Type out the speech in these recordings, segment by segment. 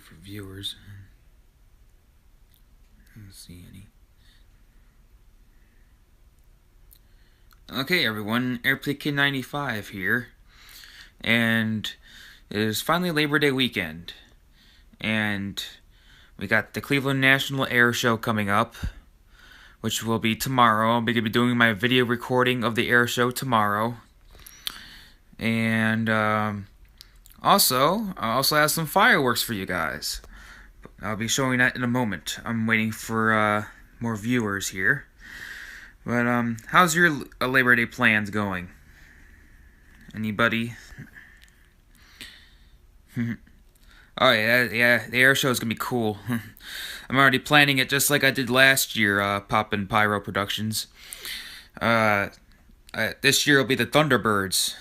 for viewers. I don't see any. Okay, everyone, Airplane Kid 95 here, and it is finally Labor Day weekend, and we got the Cleveland National Air Show coming up, which will be tomorrow. I'm going to be doing my video recording of the air show tomorrow, and I also have some fireworks for you guys. I'll be showing that in a moment. I'm waiting for more viewers here. But how's your Labor Day plans going? Anybody? Oh yeah, the air show is gonna be cool. I'm already planning it just like I did last year, Poppin' Pyro Productions. This year will be the Thunderbirds.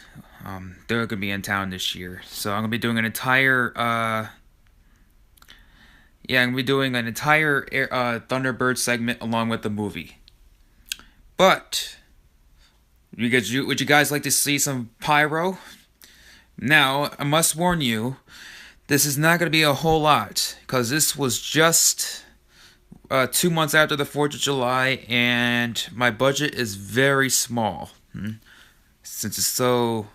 They're gonna be in town this year, so I'm gonna be doing an entire Thunderbird segment along with the movie. But would you guys like to see some pyro? Now, I must warn you, this is not going to be a whole lot, because this was just 2 months after the 4th of July, and my budget is very small, since it's so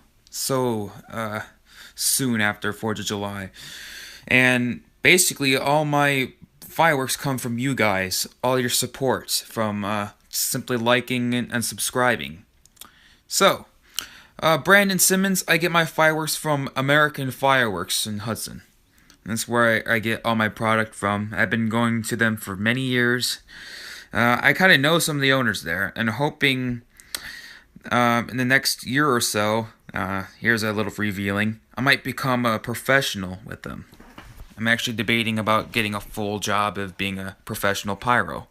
soon after 4th of July. And basically, all my fireworks come from you guys, all your support, from simply liking and subscribing. So, Brandon Simmons, I get my fireworks from American Fireworks in Hudson. That's where I get all my product from. I've been going to them for many years. I kind of know some of the owners there, and hoping in the next year or so, here's a little revealing, I might become a professional with them. I'm actually debating about getting a full job of being a professional pyro.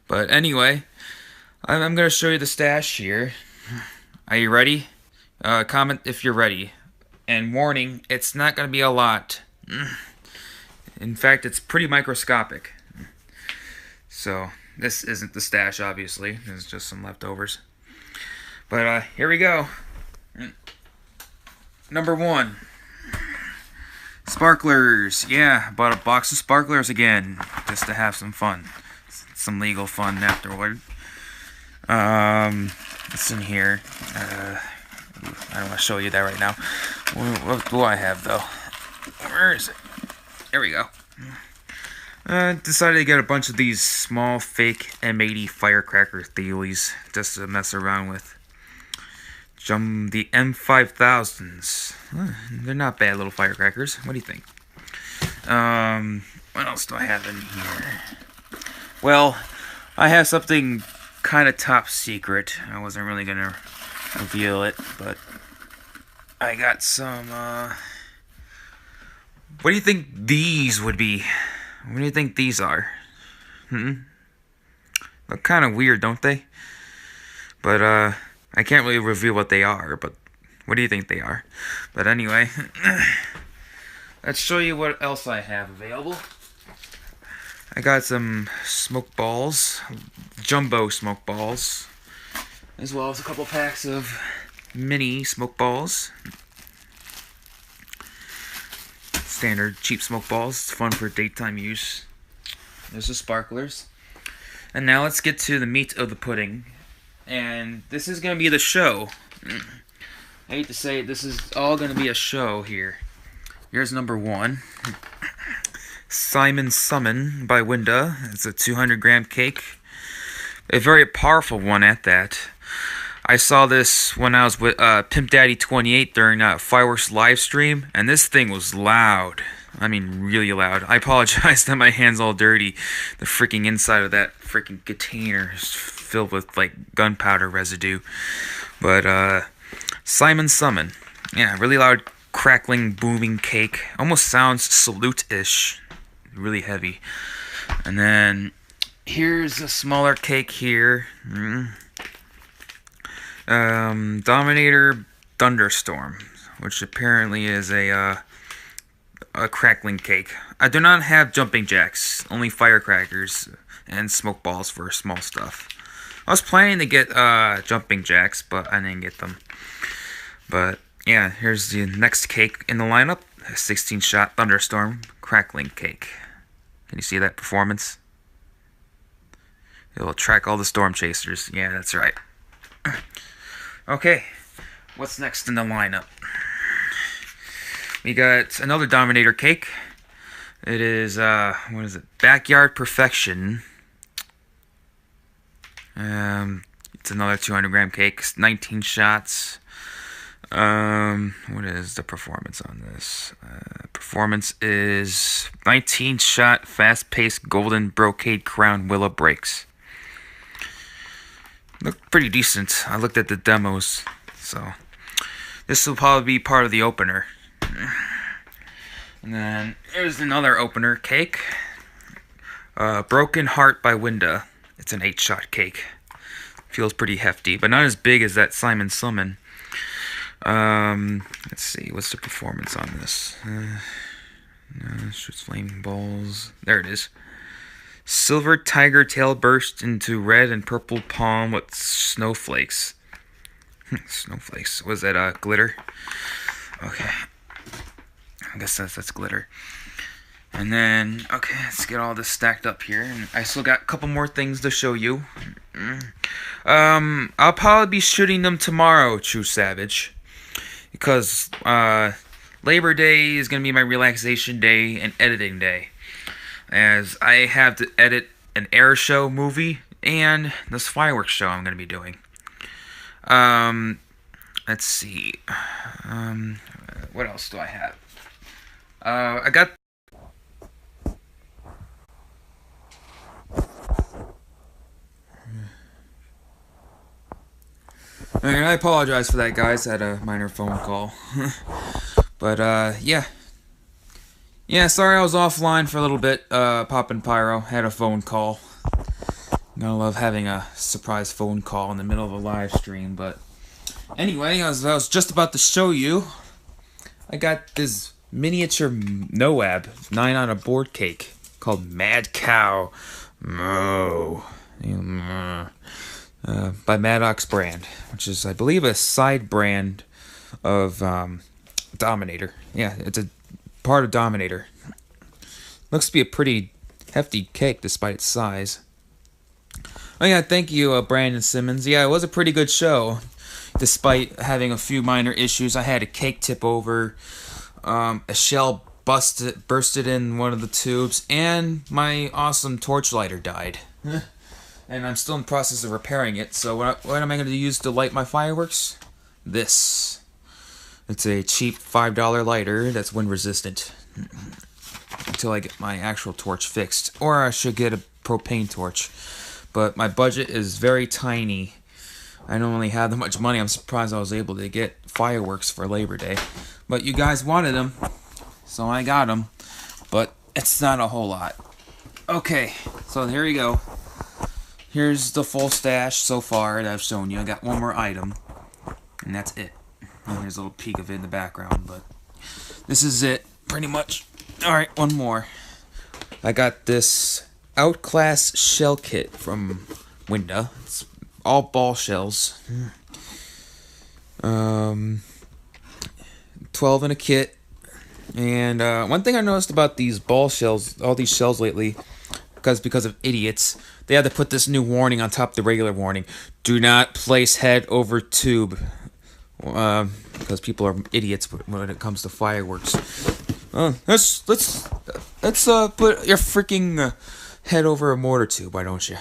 But anyway, I'm going to show you the stash here. Are you ready? Comment if you're ready. And warning, it's not going to be a lot. In fact, it's pretty microscopic. So, this isn't the stash, obviously. This is just some leftovers. But here we go. Number 1. Sparklers. Yeah, I bought a box of sparklers again, just to have some fun. Some legal fun afterward. It's in here. I don't want to show you that right now. What do I have, though? Where is it? There we go. Decided to get a bunch of these small fake M80 firecracker theories just to mess around with. The M5000s. They're not bad little firecrackers. What do you think? What else do I have in here? Well, I have something kind of top secret. I wasn't really going to reveal it, but I got some, what do you think these would be? What do you think these are? Look kind of weird, don't they? But, I can't really reveal what they are, but what do you think they are? But anyway, let's show you what else I have available. I got some smoke balls, jumbo smoke balls, as well as a couple packs of mini smoke balls. Standard cheap smoke balls. It's fun for daytime use. There's the sparklers. And now let's get to the meat of the pudding. And this is going to be the show. I hate to say it, this is all going to be a show here. Here's number 1. Simon Summon by Winda. It's a 200-gram cake. A very powerful one at that. I saw this when I was with Pimp Daddy 28 during a fireworks live stream, and this thing was loud. I mean, really loud. I apologize that my hand's all dirty. The freaking inside of that freaking container is filled with, like, gunpowder residue. But, Simon Summon. Yeah, really loud, crackling, booming cake. Almost sounds Salute-ish. Really heavy. And then, here's a smaller cake here. Dominator Thunderstorm, which apparently is a crackling cake. I do not have jumping jacks, only firecrackers and smoke balls for small stuff. I was planning to get jumping jacks, but I didn't get them. But yeah, here's the next cake in the lineup. a 16-shot thunderstorm crackling cake. Can you see that performance? It will attract all the storm chasers. Yeah, that's right. Okay, what's next in the lineup? We got another Dominator cake. It is, what is it? Backyard Perfection. It's another 200-gram cake. 19 shots. What is the performance on this? Performance is 19-shot, fast-paced golden brocade crown willow breaks. Look pretty decent. I looked at the demos, so this will probably be part of the opener. And then here's another opener cake. Broken Heart by Winda. It's an 8-shot cake. Feels pretty hefty, but not as big as that Simon Summon. Let's see, what's the performance on this? Shoots flaming balls. There it is. Silver tiger tail burst into red and purple palm with snowflakes. Snowflakes. Was that glitter? Okay. I guess that's glitter. And then, okay, let's get all this stacked up here. And I still got a couple more things to show you. I'll probably be shooting them tomorrow, True Savage. Because Labor Day is going to be my relaxation day and editing day. As I have to edit an airshow movie and this fireworks show I'm going to be doing. Let's see. What else do I have? I got... And I apologize for that, guys. I had a minor phone call. But, yeah. Yeah, sorry I was offline for a little bit, popping pyro. Had a phone call. Gotta love having a surprise phone call in the middle of a live stream, but... Anyway, as I was just about to show you, I got this miniature Noab 9 on a board cake called Mad Cow. Moo. By Maddox brand, which is, I believe, a side brand of Dominator. Yeah, it's a part of Dominator. Looks to be a pretty hefty cake despite its size. Oh yeah, thank you, Brandon Simmons. Yeah, it was a pretty good show, despite having a few minor issues. I had a cake tip over, a shell bursted in one of the tubes, and my awesome torch lighter died. And I'm still in the process of repairing it, so what am I going to use to light my fireworks? This. It's a cheap $5 lighter that's wind resistant. Until I get my actual torch fixed. Or I should get a propane torch. But my budget is very tiny. I don't really have that much money. I'm surprised I was able to get fireworks for Labor Day. But you guys wanted them, so I got them. But it's not a whole lot. Okay, so here you go. Here's the full stash so far that I've shown you. I got one more item, and that's it. And there's a little peek of it in the background, but this is it, pretty much. Alright, one more. I got this Outclass shell kit from Winda. It's all ball shells. 12 in a kit. And one thing I noticed about these ball shells, all these shells lately, because of idiots, they had to put this new warning on top of the regular warning. Do not place head over tube. Because people are idiots when it comes to fireworks. Let's put your freaking head over a mortar tube, why don't you?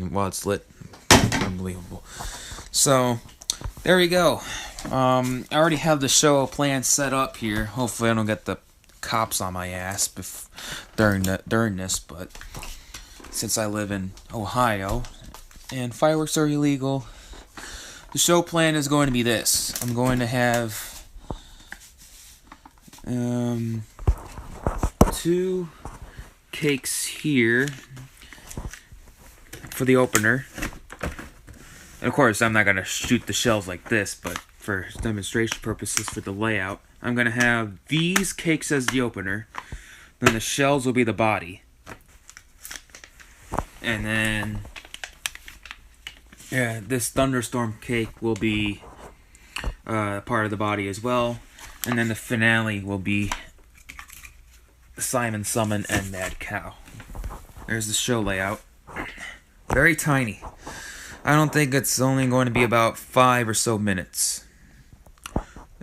While it's lit. Unbelievable. So, there we go. I already have the show plan set up here. Hopefully I don't get the cops on my ass during this, but since I live in Ohio and fireworks are illegal, the show plan is going to be this. I'm going to have 2 cakes here for the opener. And of course, I'm not going to shoot the shells like this, but for demonstration purposes for the layout, I'm going to have these cakes as the opener. Then the shells will be the body. And then, yeah, this thunderstorm cake will be part of the body as well. And then the finale will be Simon Summon and Mad Cow. There's the show layout. Very tiny. I don't think it's only going to be about 5 or so minutes.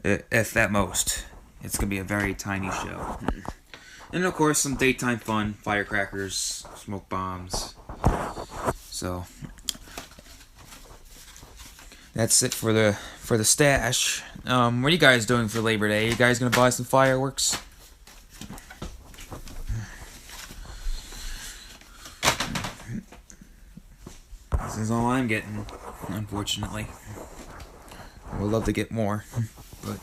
If at most. It's going to be a very tiny show. And of course, some daytime fun. Firecrackers, smoke bombs. So, that's it for the stash. What are you guys doing for Labor Day? You guys going to buy some fireworks? This is all I'm getting, unfortunately. I would love to get more, but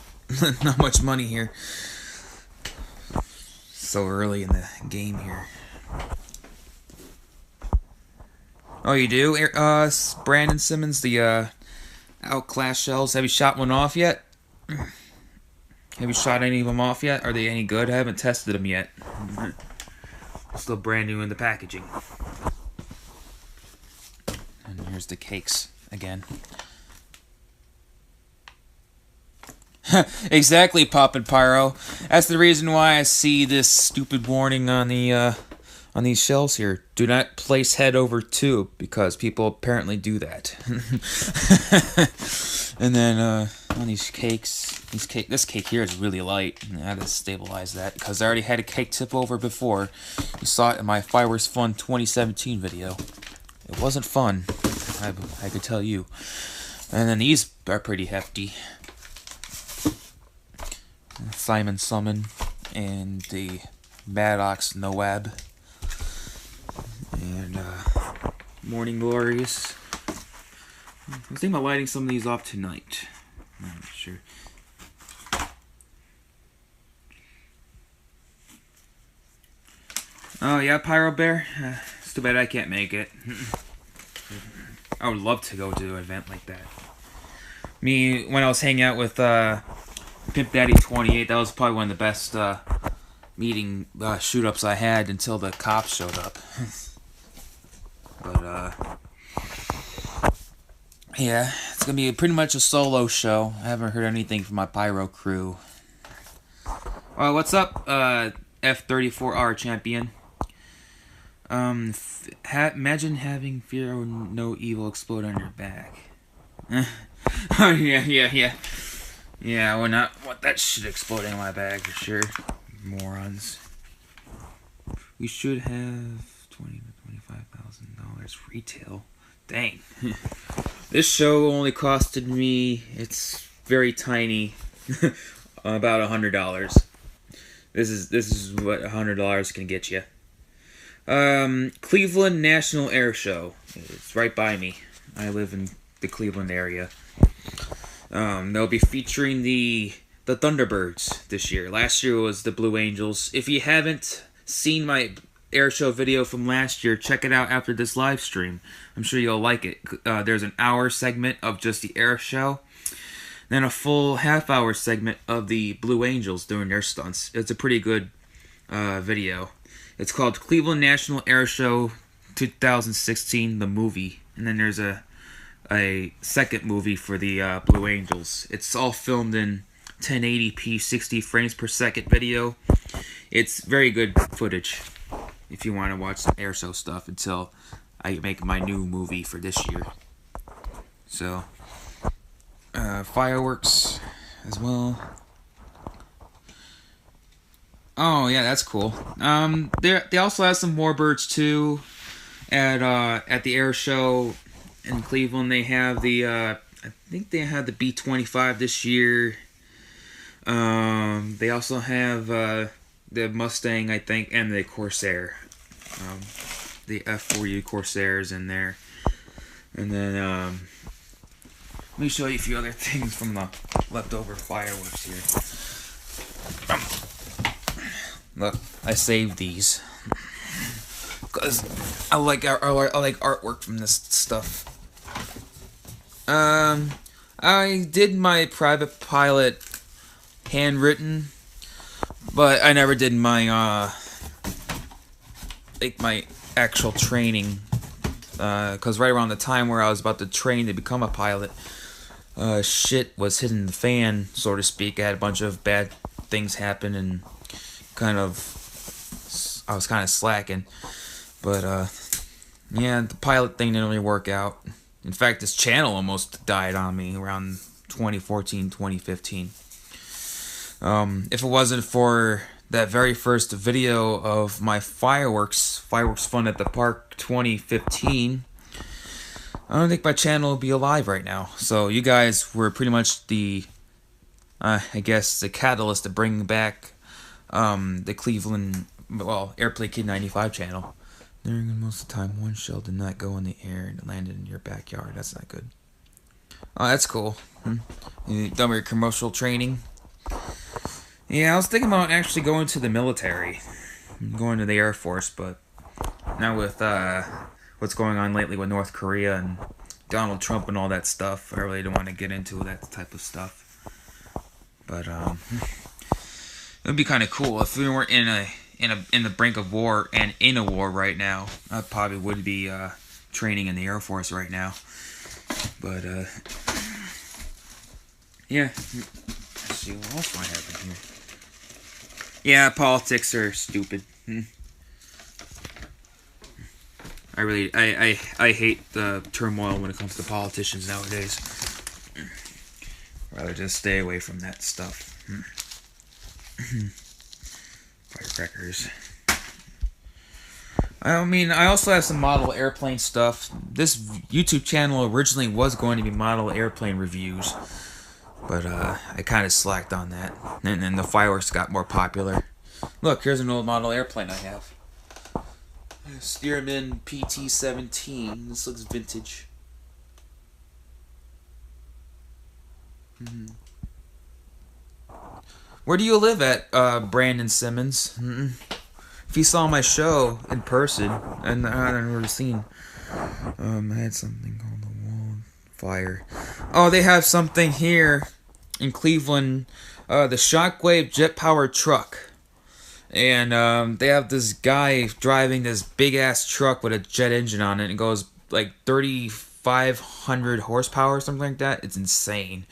not much money here. So early in the game here. Oh, you do? Brandon Simmons, the outclass shells. Have you shot one off yet? Have you shot any of them off yet? Are they any good? I haven't tested them yet. Still brand new in the packaging. And here's the cakes again. Exactly, Poppin' Pyro. That's the reason why I see this stupid warning on the on these shells here. Do not place head over tube, because people apparently do that. And then on these cakes, this cake here is really light. I had to stabilize that because I already had a cake tip over before. You saw it in my Fireworks Fun 2017 video. It wasn't fun, I could tell you. And then these are pretty hefty. Simon Summon and the Maddox Noab and Morning Glories. I was thinking about lighting some of these off tonight. I'm not sure. Oh yeah, Pyro Bear. It's too bad I can't make it. I would love to go to an event like that. Me, when I was hanging out with Pimp Daddy 28, that was probably one of the best meeting shoot-ups I had until the cops showed up. But yeah, it's gonna be pretty much a solo show. I haven't heard anything from my pyro crew. Well, what's up, F34R champion? Imagine having fear or no evil explode on your back. Oh yeah. Yeah, I would not want that shit exploding on my bag for sure. Morons. We should have $20,000 to $25,000 retail. Dang. This show only costed me, it's very tiny, about $100. This is what $100 can get you. Cleveland National Air Show. It's right by me. I live in the Cleveland area. They'll be featuring the Thunderbirds this year. Last year was the Blue Angels. If you haven't seen my air show video from last year, check it out after this live stream. I'm sure you'll like it. There's an hour segment of just the air show, then a full half-hour segment of the Blue Angels doing their stunts. It's a pretty good video. It's called Cleveland National Air Show 2016, the movie. And then there's a second movie for the Blue Angels. It's all filmed in 1080p 60 frames per second video. It's very good footage if you want to watch some air show stuff until I make my new movie for this year. So fireworks as well. Oh yeah, that's cool. They also have some warbirds too at the air show in Cleveland. They have the I think they had the B-25 this year. They also have the Mustang, I think, and the Corsair. The F4U Corsairs in there. And then let me show you a few other things from the leftover fireworks here. Look, I saved these because I like artwork from this stuff. I did my private pilot handwritten, but I never did my my actual training, because right around the time where I was about to train to become a pilot, shit was hitting the fan, so to speak. I had a bunch of bad things happen, and I was kind of slacking. But yeah, the pilot thing didn't really work out. In fact, this channel almost died on me around 2014, 2015. If it wasn't for that very first video of my fireworks fun at the park 2015, I don't think my channel would be alive right now. So you guys were pretty much the, I guess, the catalyst to bring back the Cleveland, well, Airplane Kid 95 channel. During most of the time, one shell did not go in the air and landed in your backyard. That's not good. Oh, that's cool. You done with your commercial training? Yeah, I was thinking about actually going to the military. Going to the Air Force, but now with what's going on lately with North Korea and Donald Trump and all that stuff, I really don't want to get into that type of stuff. But it would be kind of cool if we weren't in the brink of war and in a war right now. I probably would be training in the Air Force right now. But yeah. Let's see what else do I have in here. Yeah, politics are stupid. I hate the turmoil when it comes to politicians nowadays. Rather just stay away from that stuff. Firecrackers. I mean, I also have some model airplane stuff. This YouTube channel originally was going to be model airplane reviews, but I kind of slacked on that, and then the fireworks got more popular. Look, here's an old model airplane I have. Stearman PT-17. This looks vintage. Where do you live at, Brandon Simmons? If you saw my show in person, and I don't know seen, I had something on the wall. Fire. Oh, they have something here in Cleveland. The Shockwave jet-powered truck. And they have this guy driving this big-ass truck with a jet engine on it. And it goes like 3,500 horsepower or something like that. It's insane.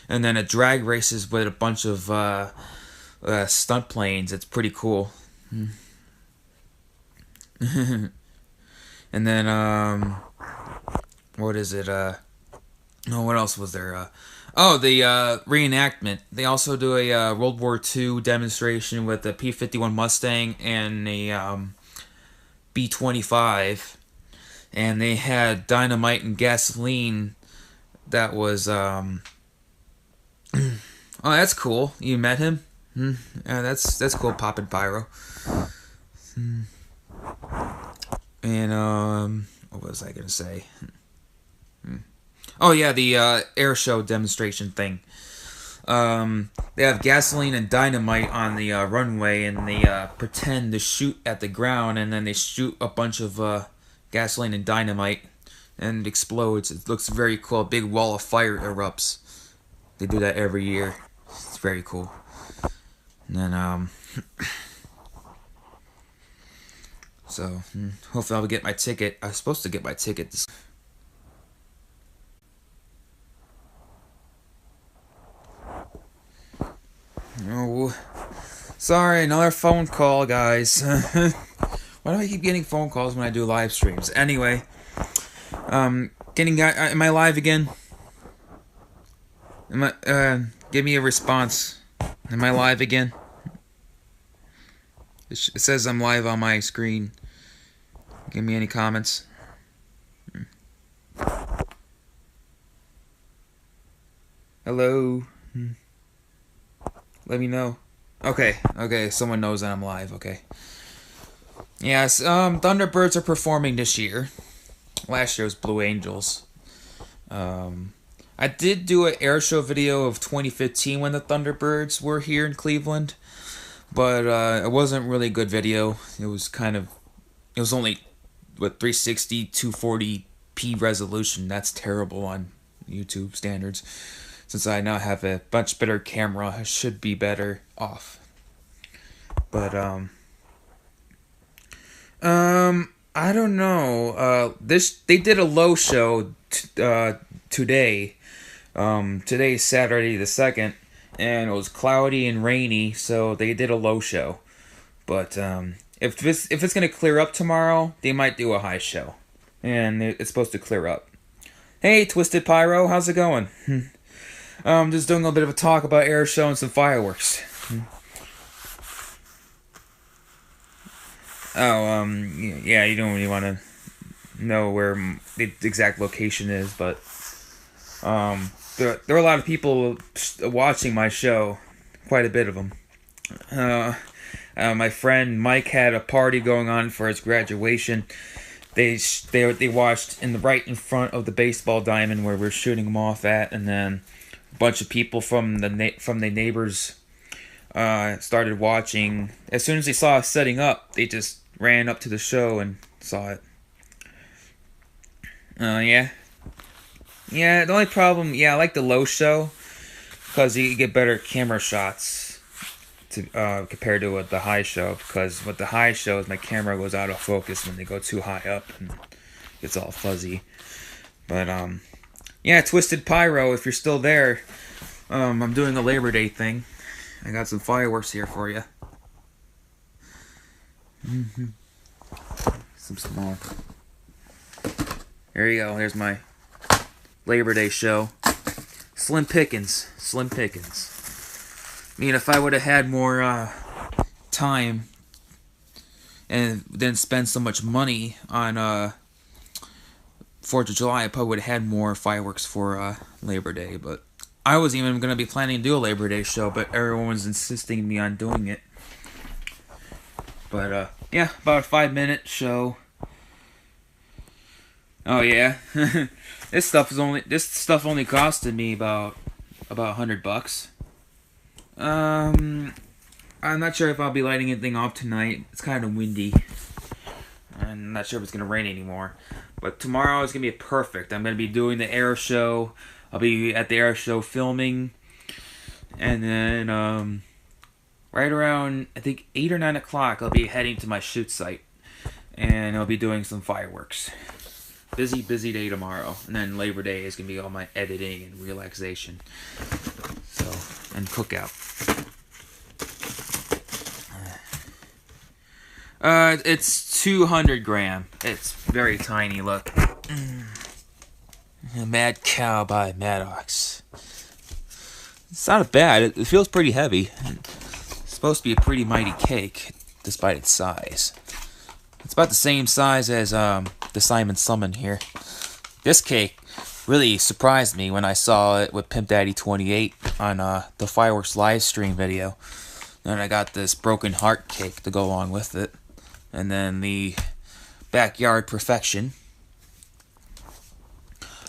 And then it drag races with a bunch of stunt planes. It's pretty cool. And then, what is it? What else was there? The reenactment. They also do a World War II demonstration with a P-51 Mustang and a B-25. And they had dynamite and gasoline that was... Oh, that's cool. You met him? Yeah, that's cool, poppin' pyro. And, what was I gonna say? Oh, yeah, the airshow demonstration thing. They have gasoline and dynamite on the runway, and they pretend to shoot at the ground, and then they shoot a bunch of gasoline and dynamite, and it explodes. It looks very cool. A big wall of fire erupts. They do that every year. It's very cool. And then, so, hopefully I'll get my ticket. I was supposed to get my ticket this... Oh, sorry, another phone call, guys. Why do I keep getting phone calls when I do live streams? Anyway, am I live again? Give me a response. Am I live again? It says I'm live on my screen. Give me any comments. Hello? Let me know. Okay, someone knows that I'm live, okay. Yes, Thunderbirds are performing this year. Last year was Blue Angels. I did do an airshow video of 2015 when the Thunderbirds were here in Cleveland. But it wasn't really a good video. It was only, 360, 240p resolution. That's terrible on YouTube standards. Since I now have a much better camera, I should be better off. But, I don't know. They did a low show today. Today's Saturday the 2nd, and it was cloudy and rainy, so they did a low show. But if it's gonna clear up tomorrow, they might do a high show, and it's supposed to clear up. Hey, Twisted Pyro, how's it going? Just doing a little bit of a talk about air show and some fireworks. Oh, yeah, you don't really want to know where the exact location is, but there are a lot of people watching my show, quite a bit of them. My friend Mike had a party going on for his graduation. They watched right in front of the baseball diamond where we're shooting them off at, and then a bunch of people from the neighbors started watching. As soon as they saw us setting up, they just ran up to the show and saw it. Yeah. Yeah, the only problem, I like the low show, because you get better camera shots compared to the high show, because with the high shows, my camera goes out of focus when they go too high up, and it's all fuzzy. But, Twisted Pyro, if you're still there, I'm doing a Labor Day thing. I got some fireworks here for you. Some small. There you go. There's my Labor Day show. Slim pickings. Slim pickings. I mean, if I would have had more time and didn't spend so much money on 4th of July, I probably would have had more fireworks for Labor Day. But I wasn't even going to be planning to do a Labor Day show, but everyone was insisting me on doing it. But, about a 5-minute show. Oh, yeah. This stuff only costed me about $100. I'm not sure if I'll be lighting anything off tonight. It's kind of windy. I'm not sure if it's going to rain anymore. But tomorrow is going to be perfect. I'm going to be doing the air show. I'll be at the air show filming. And then, right around, I think, 8 or 9 o'clock, I'll be heading to my shoot site. And I'll be doing some fireworks. Busy day tomorrow. And then Labor Day is going to be all my editing and relaxation. And cookout. It's 200 gram. It's very tiny, look. Mad Cow by Maddox. It's not bad. It feels pretty heavy. It's supposed to be a pretty mighty cake, despite its size. It's about the same size as the Simon Summon here. This cake really surprised me when I saw it with Pimp Daddy 28 on the fireworks live stream video. Then I got this Broken Heart cake to go along with it. And then the Backyard Perfection.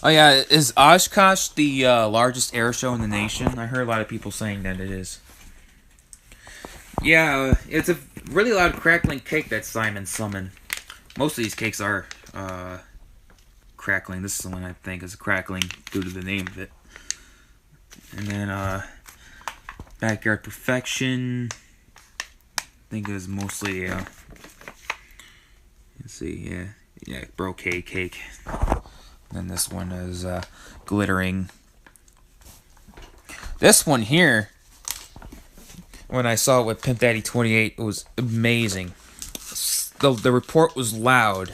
Oh yeah, is Oshkosh the largest air show in the nation? I heard a lot of people saying that it is. Yeah, it's a really loud crackling cake, that Simon Summon. Most of these cakes are crackling. This is the one I think is crackling due to the name of it. And then Backyard Perfection, I think it was mostly let's see, brocade cake. And then this one is glittering. This one here, when I saw it with Pimp Daddy 28, it was amazing. The report was loud.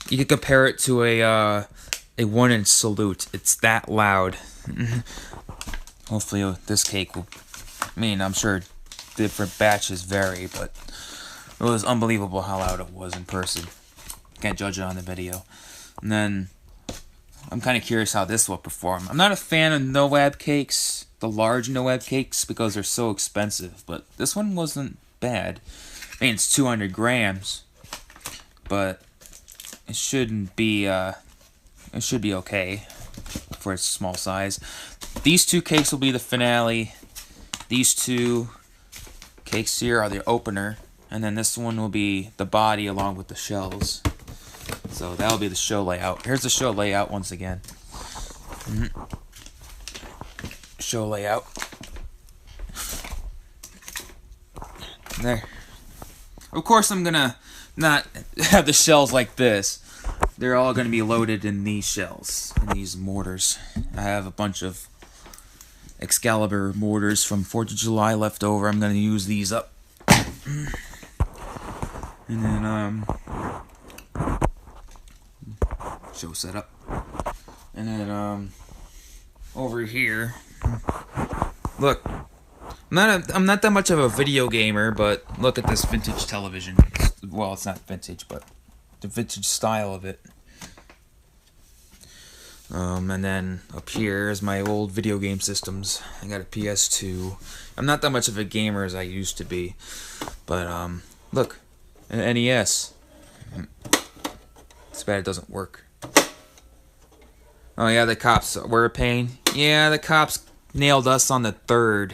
You could compare it to a 1-inch salute. It's that loud. Hopefully this cake will... I mean, I'm sure different batches vary, but it was unbelievable how loud it was in person. Can't judge it on the video. And then I'm kind of curious how this will perform. I'm not a fan of no-wab cakes, the large no-wab cakes, because they're so expensive. But this one wasn't bad. I mean, it's 200 grams, but it shouldn't be. It should be okay for its small size. These two cakes will be the finale. These two cakes here are the opener, and then this one will be the body along with the shells. So that'll be the show layout. Here's the show layout once again. Show layout. There. Of course, I'm gonna not have the shells like this. They're all gonna be loaded in these shells, in these mortars. I have a bunch of Excalibur mortars from 4th of July left over. I'm gonna use these up. And then, show setup. And then, over here, look, I'm not that much of a video gamer, but look at this vintage television. Well, it's not vintage, but the vintage style of it. And then up here is my old video game systems. I got a PS2. I'm not that much of a gamer as I used to be, but look, an NES. It's bad it doesn't work. Oh yeah, the cops were a pain. Yeah, the cops nailed us on the 3rd.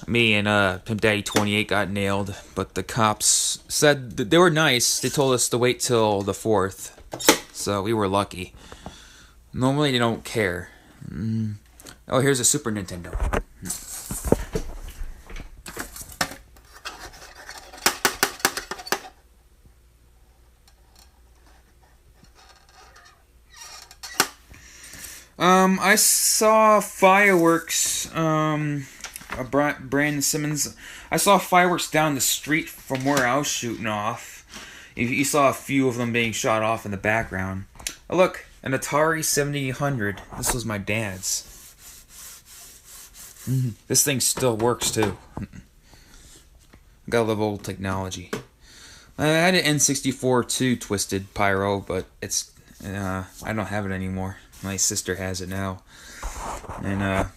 Me and Pimp Daddy 28 got nailed, but the cops said that they were nice. They told us to wait till the 4th, so we were lucky. Normally they don't care. Oh, here's a Super Nintendo. I saw fireworks, Brandon Simmons. I saw fireworks down the street from where I was shooting off. You saw a few of them being shot off in the background. Oh, look, an Atari 7800. This was my dad's. This thing still works too. Gotta love old technology. I had an N64 too, Twisted Pyro, but it's I don't have it anymore. My sister has it now. And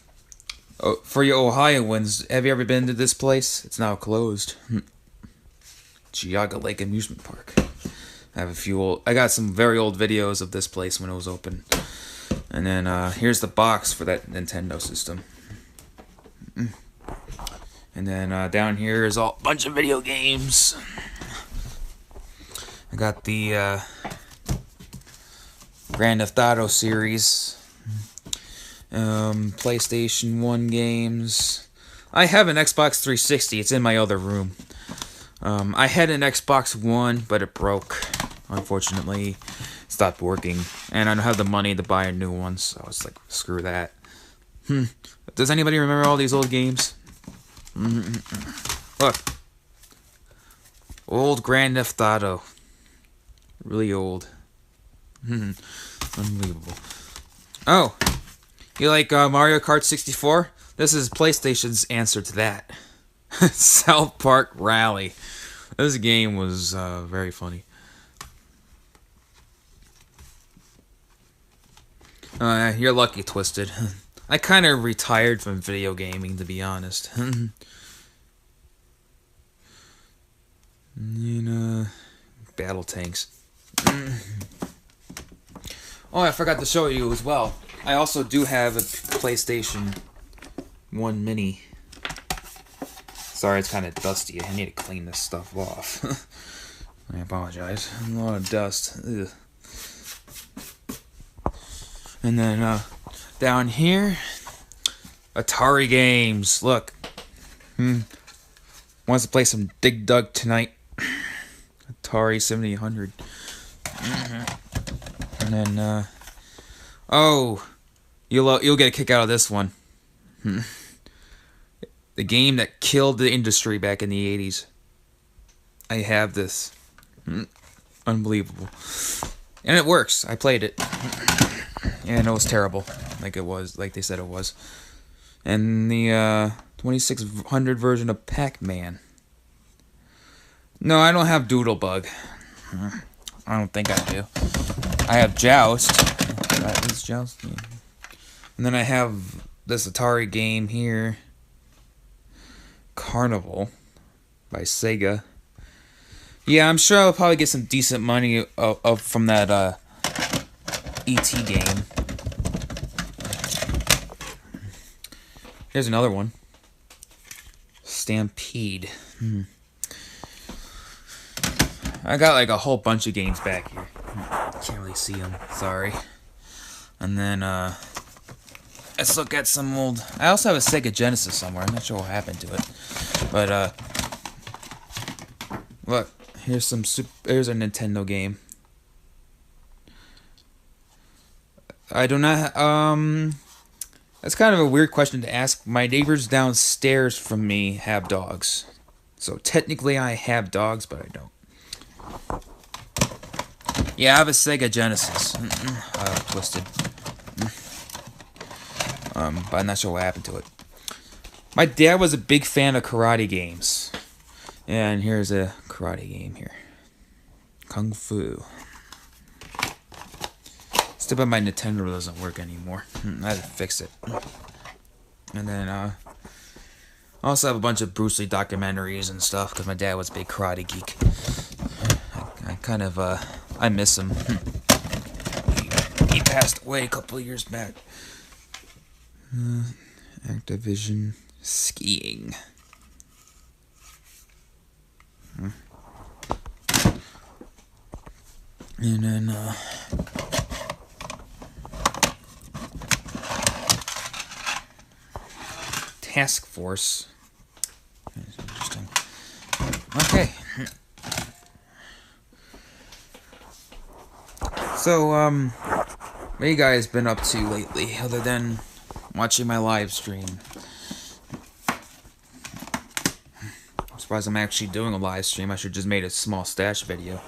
for you Ohioans, have you ever been to this place? It's now closed. Geauga Lake Amusement Park. I got some very old videos of this place when it was open. And then here's the box for that Nintendo system. And then down here is a bunch of video games. I got the Grand Theft Auto series, PlayStation 1 games. I have an Xbox 360. It's in my other room. I had an Xbox One, but it broke. Unfortunately, it stopped working, and I don't have the money to buy a new one, so I was like, screw that. Does anybody remember all these old games? Look. Old Grand Theft Auto. Really old. Unbelievable. Oh, you like Mario Kart 64? This is PlayStation's answer to that. South Park Rally. This game was very funny. You're lucky, Twisted. I kind of retired from video gaming, to be honest. Battle tanks. Oh, I forgot to show you as well. I also do have a PlayStation 1 Mini. Sorry, it's kind of dusty. I need to clean this stuff off. I apologize. A lot of dust. Ugh. And then down here, Atari games. Look. Wants to play some Dig Dug tonight. Atari 7800. And then, oh, you'll get a kick out of this one. The game that killed the industry back in the 80s. I have this. Unbelievable. And it works. I played it. And it was terrible. Like they said it was. And the 2600 version of Pac-Man. No, I don't have Doodlebug. I don't think I do. I have Joust. Is Joust? Yeah. And then I have this Atari game here. Carnival by Sega. Yeah, I'm sure I'll probably get some decent money from that E.T. game. Here's another one. Stampede. I got like a whole bunch of games back here. Can't really see them. Sorry. And then, let's look at some old... I also have a Sega Genesis somewhere. I'm not sure what happened to it. But, look. Here's a Nintendo game. I do not... That's kind of a weird question to ask. My neighbors downstairs from me have dogs. So technically I have dogs, but I don't. Yeah, I have a Sega Genesis. Twisted. But I'm not sure what happened to it. My dad was a big fan of karate games. And here's a karate game here. Kung Fu. Still, but my Nintendo doesn't work anymore. I had to fix it. And then, I also have a bunch of Bruce Lee documentaries and stuff, because my dad was a big karate geek. I kind of, I miss him. He passed away a couple of years back. Activision skiing. And then, Task Force. That's interesting. Okay. So, what you guys been up to lately, other than watching my live stream? I'm surprised I'm actually doing a live stream. I should just made a small stash video.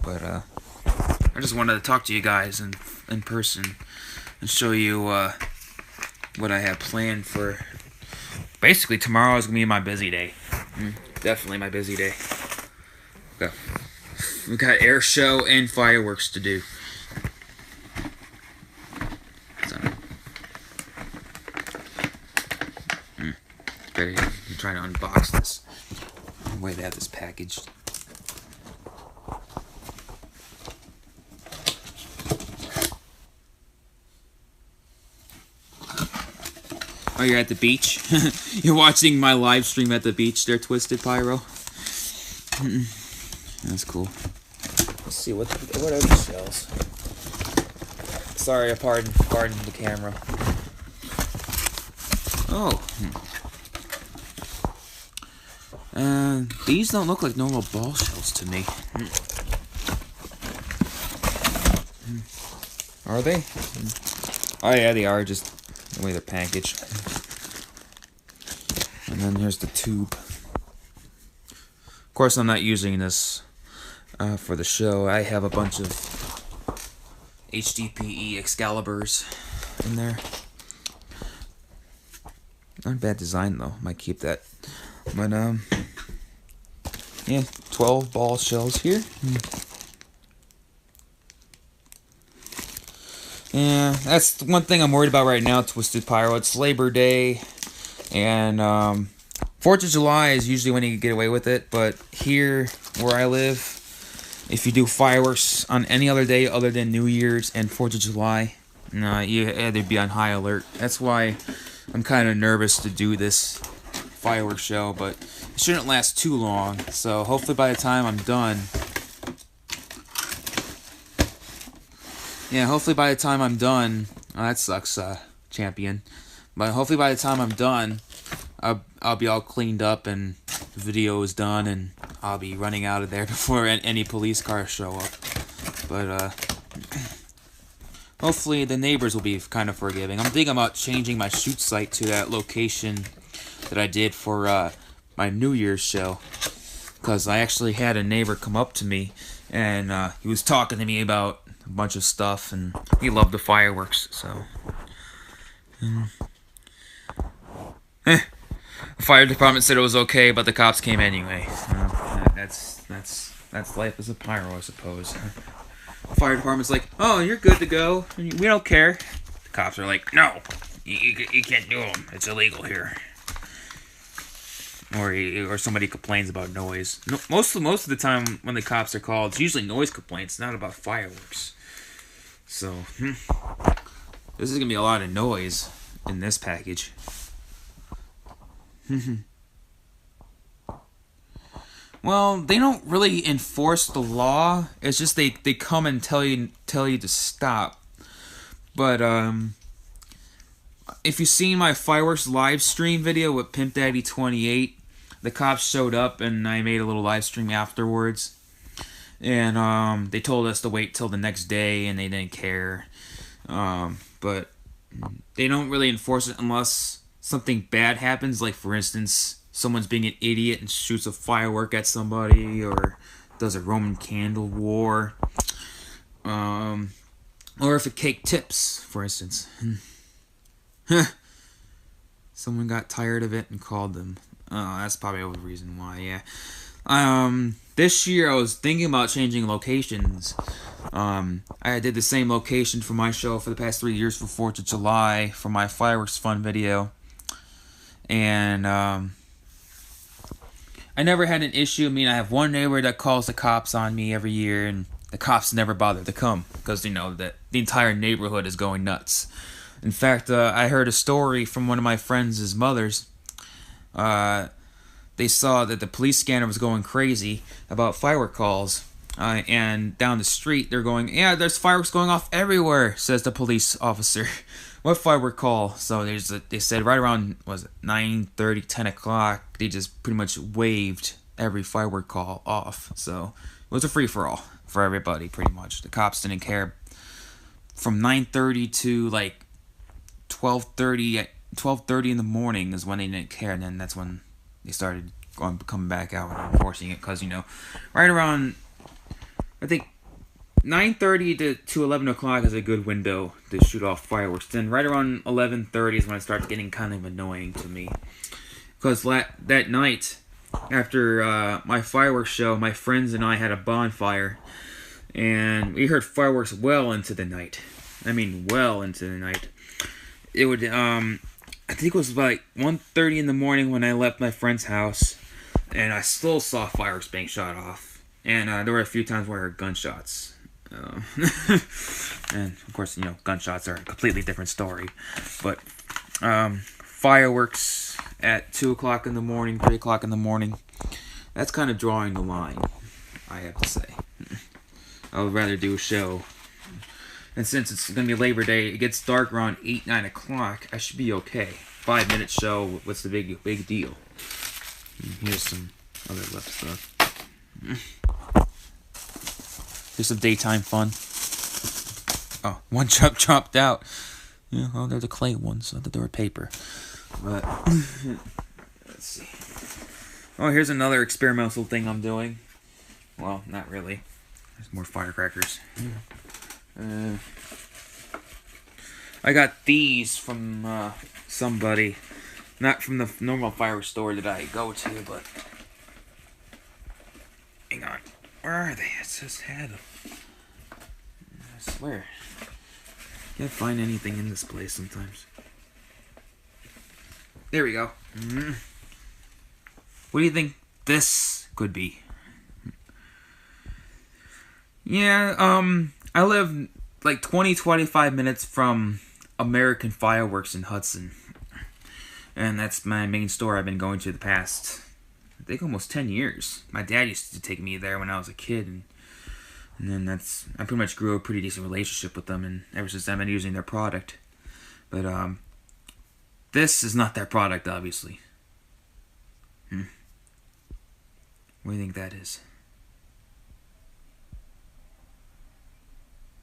But, I just wanted to talk to you guys in person and show you, what I have planned for. Basically, tomorrow is going to be my busy day. Definitely my busy day. We got air show and fireworks to do. So, I'm trying to unbox this. The way they have this packaged. Oh, you're at the beach? You're watching my live stream at the beach there, Twisted Pyro? That's cool. Let's see, what are these shells? Sorry, pardon the camera. Oh. These don't look like normal ball shells to me. Are they? Oh yeah, they are, just the way they're packaged. And then here's the tube. Of course, I'm not using this for the show. I have a bunch of HDPE Excaliburs in there. Not a bad design though. Might keep that. But yeah, 12 ball shells here. Yeah, that's one thing I'm worried about right now, Twisted Pyro. It's Labor Day, and 4th of July is usually when you can get away with it, but here, where I live, if you do fireworks on any other day other than New Year's and 4th of July, you either be on high alert. That's why I'm kind of nervous to do this fireworks show, but it shouldn't last too long, so hopefully by the time I'm done... Yeah, hopefully by the time I'm done... Oh, that sucks, champion. But hopefully by the time I'm done, I'll be all cleaned up and the video is done and I'll be running out of there before any police cars show up. But, hopefully the neighbors will be kind of forgiving. I'm thinking about changing my shoot site to that location that I did for, my New Year's show. Because I actually had a neighbor come up to me and, he was talking to me about a bunch of stuff, and he loved the fireworks, so... The fire department said it was okay, but the cops came anyway. That's life as a pyro, I suppose. The fire department's like, oh, you're good to go. We don't care. The cops are like, no, you can't do them. It's illegal here. Or somebody complains about noise. No, most of the time when the cops are called, it's usually noise complaints, not about fireworks. So, this is gonna be a lot of noise in this package. Well, they don't really enforce the law. It's just they come and tell you to stop. But if you've seen my fireworks live stream video with Pimp Daddy 28, the cops showed up and I made a little live stream afterwards. And they told us to wait till the next day and they didn't care. But They don't really enforce it unless something bad happens, like for instance, someone's being an idiot and shoots a firework at somebody, or does a Roman candle war, um, or if a cake tips, for instance. Someone got tired of it and called them. Oh, that's probably the reason why, yeah. This year I was thinking about changing locations. I did the same location for my show for the past 3 years for 4th of July for my fireworks fun video. And, I never had an issue. I mean, I have one neighbor that calls the cops on me every year, and the cops never bother to come because, that the entire neighborhood is going nuts. In fact, I heard a story from one of my friends' mothers. They saw that the police scanner was going crazy about firework calls. And down the street, they're going, yeah, there's fireworks going off everywhere, says the police officer. What firework call? So they said right around, 9:30, 10 o'clock, they just pretty much waved every firework call off. So it was a free-for-all for everybody, pretty much. The cops didn't care. From 9:30 to, 12:30 in the morning is when they didn't care, and then that's when they started coming back out and enforcing it, because, right around, I think, 9:30 to 11 o'clock is a good window to shoot off fireworks. Then right around 11:30 is when it starts getting kind of annoying to me. Because that night, after my fireworks show, my friends and I had a bonfire. And we heard fireworks well into the night. I mean, well into the night. It would, I think it was like 1:30 in the morning when I left my friend's house. And I still saw fireworks being shot off. And there were a few times where I heard gunshots. And of course, gunshots are a completely different story. But fireworks at 2 o'clock in the morning, 3 o'clock in the morning, that's kind of drawing the line, I have to say. I would rather do a show. And since it's going to be Labor Day, it gets dark around 8, 9 o'clock, I should be okay. 5-minute show, what's the big deal? Here's some other lip stuff. Here's some daytime fun. Oh, one chunk dropped out. Yeah, oh, they're the clay ones. I thought they were paper. But, let's see. Oh, here's another experimental thing I'm doing. Well, not really. There's more firecrackers. I got these from somebody. Not from the normal fireworks store that I go to, but... Hang on. Where are they? It just had them. I swear. Can't find anything in this place sometimes. There we go. What do you think this could be? Yeah, I live like 20-25 minutes from American Fireworks in Hudson. And that's my main store I've been going to the past, I think, almost 10 years. My dad used to take me there when I was a kid, and then I pretty much grew a pretty decent relationship with them, and ever since then I've been using their product. But, this is not their product, obviously. What do you think that is?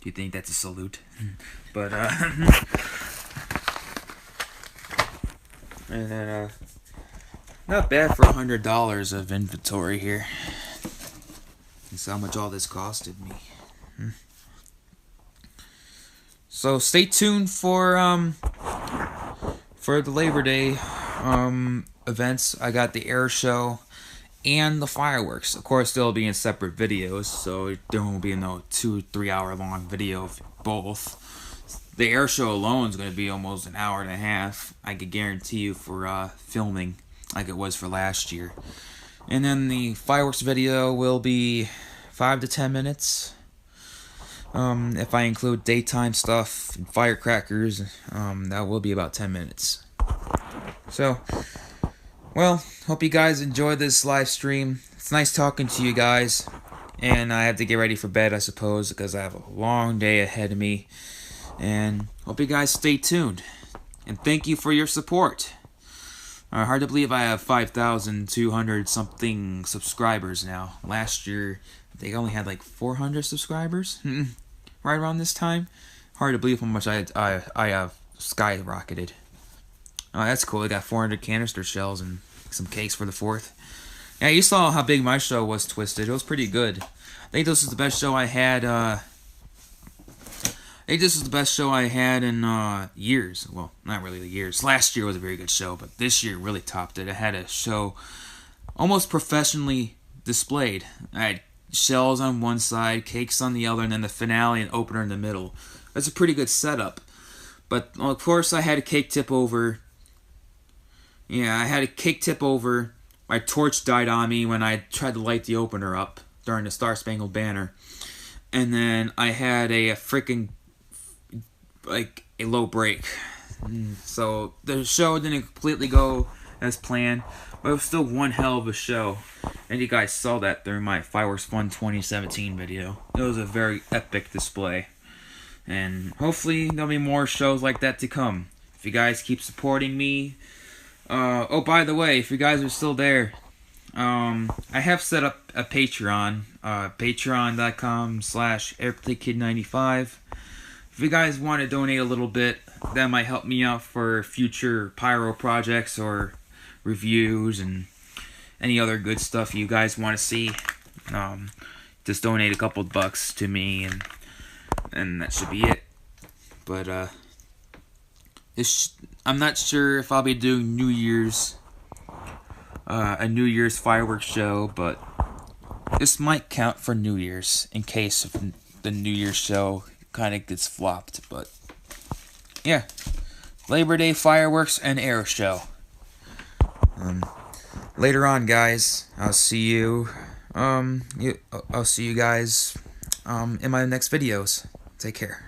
Do you think that's a salute? But, and then, not bad for $100 of inventory here. That's how much all this costed me. So stay tuned for the Labor Day events. I got the air show and the fireworks. Of course, they'll be in separate videos, so there won't be no 2-3 hour long video of both. The air show alone is going to be almost an hour and a half. I could guarantee you for filming, like it was for last year. And then the fireworks video will be 5 to 10 minutes. If I include daytime stuff and firecrackers, that will be about 10 minutes. So, well, hope you guys enjoyed this live stream. It's nice talking to you guys. And I have to get ready for bed, I suppose, because I have a long day ahead of me. And hope you guys stay tuned. And thank you for your support. Hard to believe I have 5,200 something subscribers now. Last year, they only had like 400 subscribers. Right around this time. Hard to believe how much I have skyrocketed. Oh, that's cool. They got 400 canister shells and some cakes for the 4th. Yeah, you saw how big my show was, Twisted. It was pretty good. I think this is the best show I had. I think this is the best show I had in years. Well, not really the years. Last year was a very good show, but this year really topped it. I had a show almost professionally displayed. I had shells on one side, cakes on the other, and then the finale and opener in the middle. That's a pretty good setup. But, well, of course, I had a cake tip over. Yeah, I had a cake tip over. My torch died on me when I tried to light the opener up during the Star Spangled Banner. And then I had a freaking, like, a low break. So the show didn't completely go as planned, but it was still one hell of a show. And you guys saw that during my Fireworks Fun 2017 video. It was a very epic display. And hopefully there'll be more shows like that to come. If you guys keep supporting me. Oh, by the way, if you guys are still there, I have set up a Patreon. Patreon.com/AirplayKid95. If you guys want to donate a little bit, that might help me out for future pyro projects or reviews and any other good stuff you guys want to see. Just donate a couple bucks to me and that should be it. But I'm not sure if I'll be doing a New Year's fireworks show, but this might count for New Year's in case of the New Year's show kind of gets flopped. But yeah, Labor Day fireworks and air show. Later on, guys, I'll see you. I'll see you guys in my next videos. Take care.